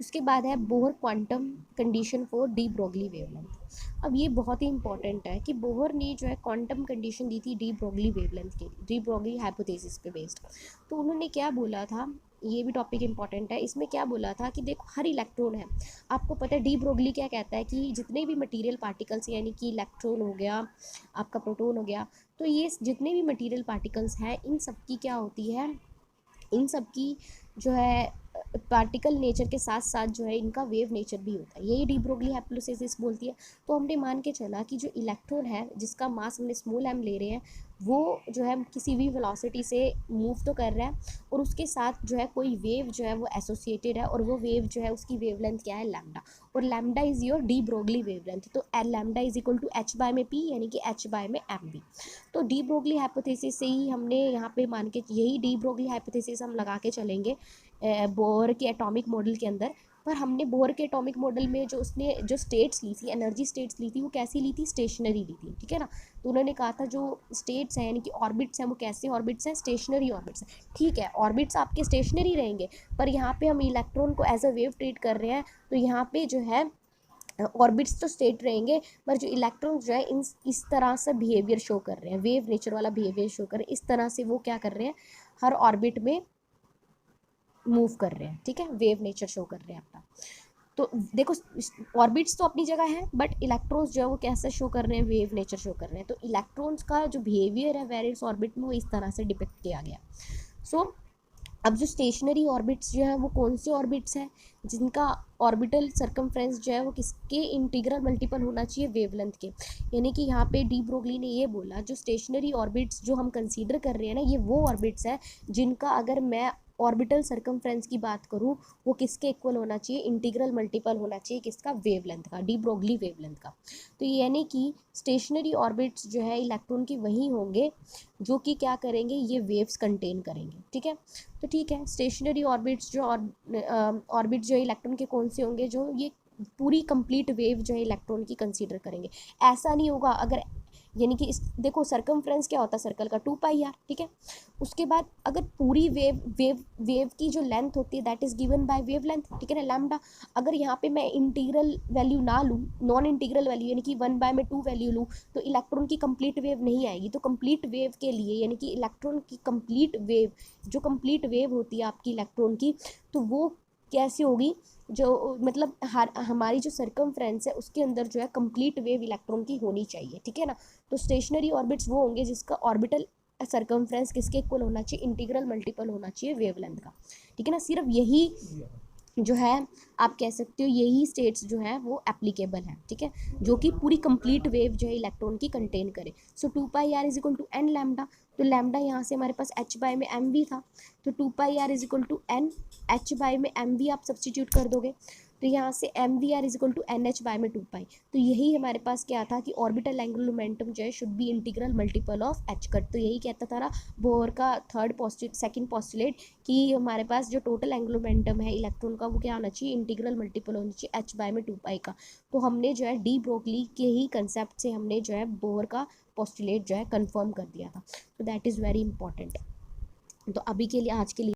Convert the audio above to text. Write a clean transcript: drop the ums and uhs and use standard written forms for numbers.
उसके बाद है Bohr quantum condition for D Broglie wavelength. अब ये बहुत ही इंपॉर्टेंट है कि बोहर ने जो है क्वांटम कंडीशन दी थी डी ब्रोगली वेवलेंथ के लिए, डी ब्रोगली हाइपोथेसिस पे बेस्ड। तो उन्होंने क्या बोला था, ये भी टॉपिक इंपॉर्टेंट है, इसमें क्या बोला था कि देखो हर इलेक्ट्रॉन है, आपको पता है डी ब्रोगली क्या कहता है कि जितने भी मटेरियल पार्टिकल्स यानी कि इलेक्ट्रॉन हो गया, आपका प्रोटॉन हो गया, तो ये जितने भी मटेरियल पार्टिकल्स हैं इन सब की क्या होती है, इन सब की जो है पार्टिकल नेचर के साथ साथ जो है इनका वेव नेचर भी होता है, यही डी ब्रोगली हाइपोथेसिस बोलती है। तो हमने मान के चला कि जो इलेक्ट्रॉन है जिसका मास हमने स्मॉल एम ले रहे हैं, वो जो है किसी भी वेलोसिटी से मूव तो कर रहा है, और उसके साथ जो है कोई वेव जो है वो एसोसिएटेड है, और वो वेव जो है उसकी वेवलेंथ क्या है, लैम्डा, और lambda is your de Broglie wavelength. तो lambda is equal to H by में पी, यानी कि एच बाय में एम बी। तो डी ब्रोगली हाइपोथेसिस से ही हमने यहाँ पे मान के, यही डी ब्रोगली हाइपोथेसिस हम लगा के चलेंगे बोर के एटॉमिक मॉडल के अंदर। पर हमने बोर के एटॉमिक मॉडल में जो उसने जो स्टेट्स ली थी, एनर्जी स्टेट्स ली थी, वो कैसी ली थी, स्टेशनरी ली थी, ठीक है ना। तो उन्होंने कहा था जो स्टेट्स हैं यानी कि ऑर्बिट्स हैं, वो कैसे ऑर्बिट्स हैं, स्टेशनरी ऑर्बिट्स हैं। ठीक है, ऑर्बिट्स आपके स्टेशनरी रहेंगे, पर यहाँ पे हम इलेक्ट्रॉन को एज अ वेव ट्रीट कर रहे हैं, तो यहाँ पे जो है ऑर्बिट्स तो स्टेट रहेंगे, पर जो इलेक्ट्रॉन जो है इस तरह से बिहेवियर शो कर रहे हैं, वेव नेचर वाला बिहेवियर शो कर रहे हैं, इस तरह से वो क्या कर रहे हैं, हर ऑर्बिट में मूव कर रहे हैं, ठीक है, वेव नेचर शो कर रहे हैं अपना। तो देखो ऑर्बिट्स तो अपनी जगह है, बट इलेक्ट्रॉन्स जो है वो कैसे शो कर रहे हैं, वेव नेचर शो कर रहे हैं। तो इलेक्ट्रॉन्स का जो बिहेवियर है वेरियस ऑर्बिट में, वो इस तरह से डिपिक्ट किया गया। सो अब जो स्टेशनरी ऑर्बिट्स जो है वो कौन से ऑर्बिट्स हैं, जिनका ऑर्बिटल सरकमफ्रेंस जो है वो किसके इंटीग्रल मल्टीपल होना चाहिए, वेवलेंथ के। यानी कि यहाँ पे डी ब्रोगली ने ये बोला जो स्टेशनरी ऑर्बिट्स जो हम कंसीडर कर रहे हैं ना, ये वो ऑर्बिट्स है जिनका अगर मैं ऑर्बिटल सरकमफ्रेंस की बात करूँ, वो किसके इक्वल होना चाहिए, इंटीग्रल मल्टीपल होना चाहिए किसका, वेवलेंथ का, डी ब्रोगली वेवलेंथ का। तो यानी कि स्टेशनरी ऑर्बिट्स जो है इलेक्ट्रॉन की वही होंगे जो कि क्या करेंगे, ये वेव्स कंटेन करेंगे, ठीक है। तो ठीक है, स्टेशनरी ऑर्बिट्स जो ऑर्बिट जो इलेक्ट्रॉन के कौन से होंगे, जो ये पूरी कंप्लीट वेव जो है इलेक्ट्रॉन की कंसीडर करेंगे। ऐसा नहीं होगा अगर, यानी कि इस देखो सरकमफ्रेंस क्या होता है सर्कल का, 2 पाई आर, ठीक है। उसके बाद अगर पूरी वेव की जो लेंथ होती है that is given by wave length, ठीक है ना, लैम्डा। अगर यहाँ पे मैं इंटीग्रल वैल्यू ना लूँ, नॉन इंटीग्रल वैल्यू यानी कि 1/2 वैल्यू लूँ, तो इलेक्ट्रॉन की कंप्लीट वेव नहीं आएगी। तो कंप्लीट वेव के लिए यानी कि इलेक्ट्रॉन की कंप्लीट वेव, जो कंप्लीट वेव होती है आपकी इलेक्ट्रॉन की, तो वो कैसी होगी, जो मतलब हमारी जो सरकमफ्रेंस है उसके अंदर जो है कंप्लीट वेव इलेक्ट्रॉन की होनी चाहिए, ठीक है ना। तो स्टेशनरी ऑर्बिट्स वो होंगे जिसका ऑर्बिटल सरकमफ्रेंस किसके इक्वल होना चाहिए, इंटीग्रल मल्टीपल होना चाहिए वेवलेंथ का, ठीक है ना। सिर्फ यही जो है आप कह सकते हो, यही स्टेट्स जो है वो एप्लीकेबल है, ठीक है, जो कि पूरी कंप्लीट वेव जो है इलेक्ट्रॉन की कंटेन करे। So 2 pi r is equal to n lambda. तो लैम्डा यहाँ से हमारे पास एच बाय में एम वी था, तो 2 pi r is equal to n h by में एम वी आप सब्सटीट्यूट कर दोगे, तो यहाँ से m v r is equal to n h by में 2 पाई। तो यही हमारे पास क्या था कि ऑर्बिटल एंगुलर मोमेंटम जो है should be integral multiple of H cut. तो यही कहता था बोहर का सेकंड पोस्टुलेट कि हमारे पास जो टोटल एंगुलर मोमेंटम है इलेक्ट्रॉन का, वो क्या होना चाहिए, इंटीग्रल मल्टीपल होना चाहिए एच बाय में 2 पाई का। तो हमने जो है डी ब्रोगली के ही कंसेप्ट से हमने जो है बोहर का पोस्टुलेट जो है कंफर्म कर दिया था। तो दैट इज़ वेरी इंपॉर्टेंट। तो अभी के लिए, आज के लिए